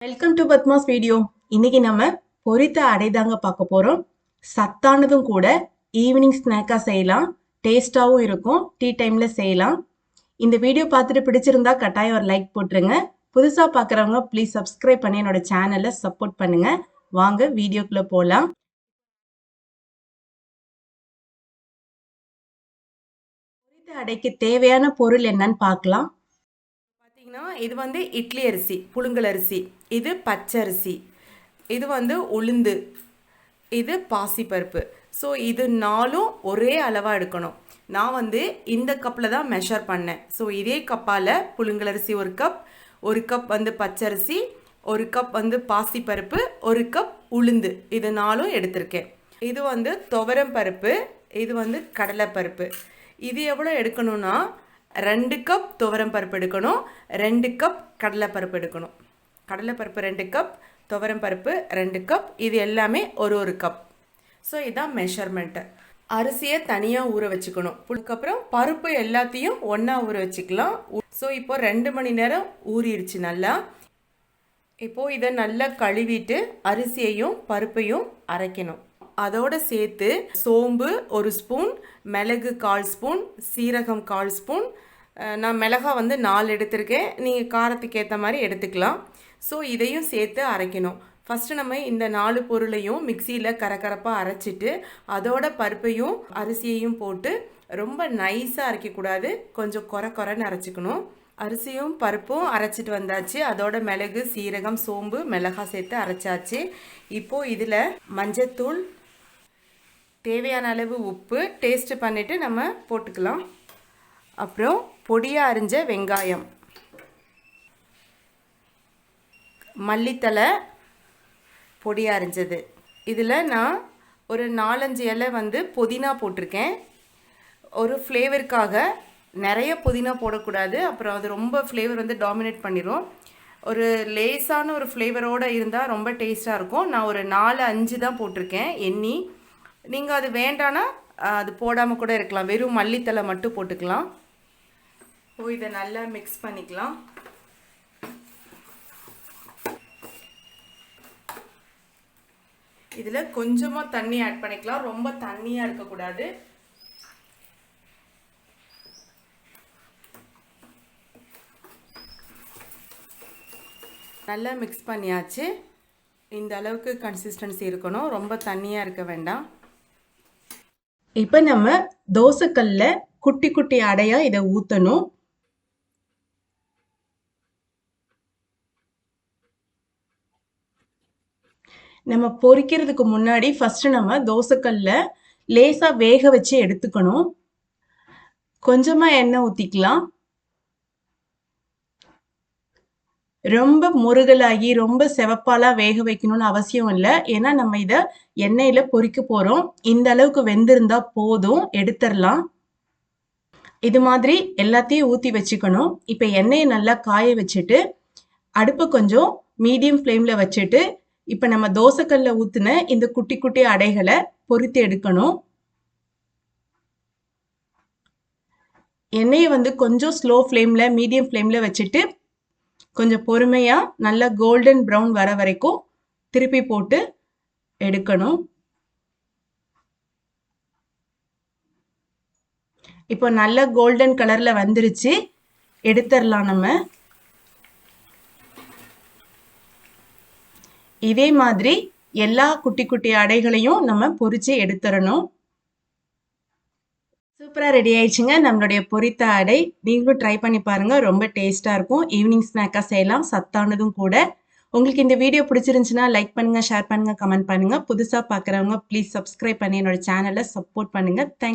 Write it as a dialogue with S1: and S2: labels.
S1: Welcome to Padma's video. இன்னைக்கு நம்ம பொரித்த அடை தாங்க பார்க்க போறோம். சத்தானதும் கூட, ஈவினிங் ஸ்நாக்கா செய்யலாம், டேஸ்டாவும் இருக்கும், டீ டைம்ல செய்யலாம். இந்த வீடியோ பார்த்துட்டு பிடிச்சிருந்தா கட்டாயம் ஒரு லைக் போட்டுருங்க. புதுசா பார்க்குறவங்க ப்ளீஸ் சப்ஸ்கிரைப் பண்ணி என்னோட சேனலை சப்போர்ட் பண்ணுங்க. வாங்க வீடியோக்குள்ள போகலாம். பொரித்த அடைக்கு தேவையான பொருள் என்னன்னு பார்க்கலாம்.
S2: இது வந்து இட்லி அரிசி, புழுங்கல் அரிசி, இது பச்சரிசி, இது வந்து உளுந்து, இது பாசிப்பருப்பு. ஸோ இது நாலும் ஒரே அளவாக எடுக்கணும். நான் வந்து இந்த கப்பில் தான் மெஷர் பண்ணேன். ஸோ இதே கப்பால் புழுங்கல் அரிசி ஒரு கப் வந்து பச்சரிசி, ஒரு கப் வந்து பாசிப்பருப்பு, ஒரு கப் உளுந்து, இது நாலும் எடுத்திருக்கேன். இது வந்து துவரம் பருப்பு, இது வந்து கடலைப்பருப்பு. இது எவ்வளோ எடுக்கணும்னா 2 கப் துவரம் பருப்பு எடுக்கணும், 2 கப் கடலைப்பருப்பு எடுக்கணும். கடலைப்பருப்பு 2 கப், துவரம் பருப்பு 2 கப், இது எல்லாமே ஒரு கப். ஸோ இதுதான் மெஷர்மெண்ட்டு. அரிசியை தனியாக ஊற வச்சுக்கணும். அதுக்கப்புறம் பருப்பு எல்லாத்தையும் ஒன்றா ஊற வச்சுக்கலாம். ஸோ இப்போ 2 மணி நேரம் ஊறிடுச்சு நல்லா. இப்போது இதை நல்லா கழுவிட்டு அரிசியையும் பருப்பையும் அரைக்கணும். அதோடு சேர்த்து சோம்பு 1 ஸ்பூன், மிளகு 1/4 ஸ்பூன், சீரகம் 1/4 ஸ்பூன், நான் மிளகா வந்து 4 எடுத்திருக்கேன், நீங்கள் காரத்துக்கு ஏற்ற மாதிரி எடுத்துக்கலாம். ஸோ இதையும் சேர்த்து அரைக்கணும். ஃபஸ்ட்டு நம்ம இந்த 4 பொருளையும் மிக்சியில் கரகரப்பாக அரைச்சிட்டு அதோட பருப்பையும் அரிசியையும் போட்டு ரொம்ப நைஸாக அரைக்கக்கூடாது, கொஞ்சம் குறைன்னு அரைச்சிக்கணும். அரிசியும் பருப்பும் அரைச்சிட்டு வந்தாச்சு. அதோட மிளகு, சீரகம், சோம்பு, மிளகா சேர்த்து அரைச்சாச்சு. இப்போது இதில் மஞ்சத்தூள், தேவையான அளவு உப்பு டேஸ்ட் பண்ணிவிட்டு நம்ம போட்டுக்கலாம். அப்புறம் பொடியாக அரிஞ்ச வெங்காயம், மல்லித்தலை பொடியாக அரிஞ்சது. இதில் நான் ஒரு 4-5 இலை வந்து புதினா போட்டிருக்கேன். ஒரு ஃப்ளேவருக்காக, நிறைய புதினா போடக்கூடாது, அப்புறம் அது ரொம்ப ஃப்ளேவர் வந்து டாமினேட் பண்ணிடும். ஒரு லேசான ஒரு ஃப்ளேவரோடு இருந்தால் ரொம்ப டேஸ்ட்டாக இருக்கும். நான் ஒரு 4-5 தான் போட்டிருக்கேன் எண்ணி. நீங்கள் அது வேண்டான்னா அது போடாமல் கூட இருக்கலாம், வெறும் மல்லித்தலை மட்டும் போட்டுக்கலாம். இதை நல்லா மிக்ஸ் பண்ணிக்கலாம். இதில் கொஞ்சமாக தண்ணி ஆட் பண்ணிக்கலாம், ரொம்ப தண்ணியாக இருக்கக்கூடாது. நல்லா மிக்ஸ் பண்ணியாச்சு. இந்த அளவுக்கு கன்சிஸ்டன்சி இருக்கணும், ரொம்ப தண்ணியாக இருக்க வேண்டாம்.
S1: இப்போ நம்ம தோசைக்கல்ல குட்டி குட்டி அடையா இதை ஊற்றணும். நம்ம பொரிக்கிறதுக்கு முன்னாடி ஃபர்ஸ்ட் நம்ம தோசைக்கல்ல லேசா வேக வச்சு எடுத்துக்கணும். கொஞ்சமா எண்ணெய் ஊற்றிக்கலாம். ரொம்ப முருகலாகி ரொம்ப செவப்பாலா வேக வைக்கணும்னு அவசியம் இல்லை, ஏன்னா நம்ம இதை எண்ணெயில பொரிக்க போறோம். இந்த அளவுக்கு வெந்திருந்தா போதும், எடுத்துடலாம். இது மாதிரி எல்லாத்தையும் ஊற்றி வச்சுக்கணும். இப்போ எண்ணெயை நல்லா காய வச்சுட்டு அடுப்பை கொஞ்சம் மீடியம் ஃப்ளேமில் வச்சுட்டு இப்போ நம்ம தோசைக்கல்ல ஊற்றின இந்த குட்டி குட்டி அடைகளை பொரித்து எடுக்கணும். எண்ணெயை வந்து கொஞ்சம் ஸ்லோ ஃப்ளேமில் மீடியம் ஃப்ளேமில் வச்சுட்டு கொஞ்சம் பொறுமையாக நல்லா கோல்டன் ப்ரௌன் வர வரைக்கும் திருப்பி போட்டு எடுக்கணும். இப்போ நல்ல கோல்டன் கலர்ல வந்துருச்சு, எடுத்துடலாம். நம்ம இதே மாதிரி எல்லா குட்டி குட்டி அடைகளையும் நம்ம பொரிச்சு எடுத்துடணும். சூப்பராக ரெடி ஆயிடுச்சுங்க நம்மளுடைய பொரித்த அடை. நீங்களும் ட்ரை பண்ணி பாருங்க, ரொம்ப டேஸ்டா இருக்கும். ஈவினிங் ஸ்நாக்காக செய்யலாம், சத்தானதும் கூட. உங்களுக்கு இந்த வீடியோ பிடிச்சிருந்துச்சுன்னா லைக் பண்ணுங்க, ஷேர் பண்ணுங்க, கமெண்ட் பண்ணுங்க. புதுசாக பார்க்குறவங்க ப்ளீஸ் சப்ஸ்கிரைப் பண்ணி என்னோட சேனலை சப்போர்ட் பண்ணுங்க. தேங்க்யூ.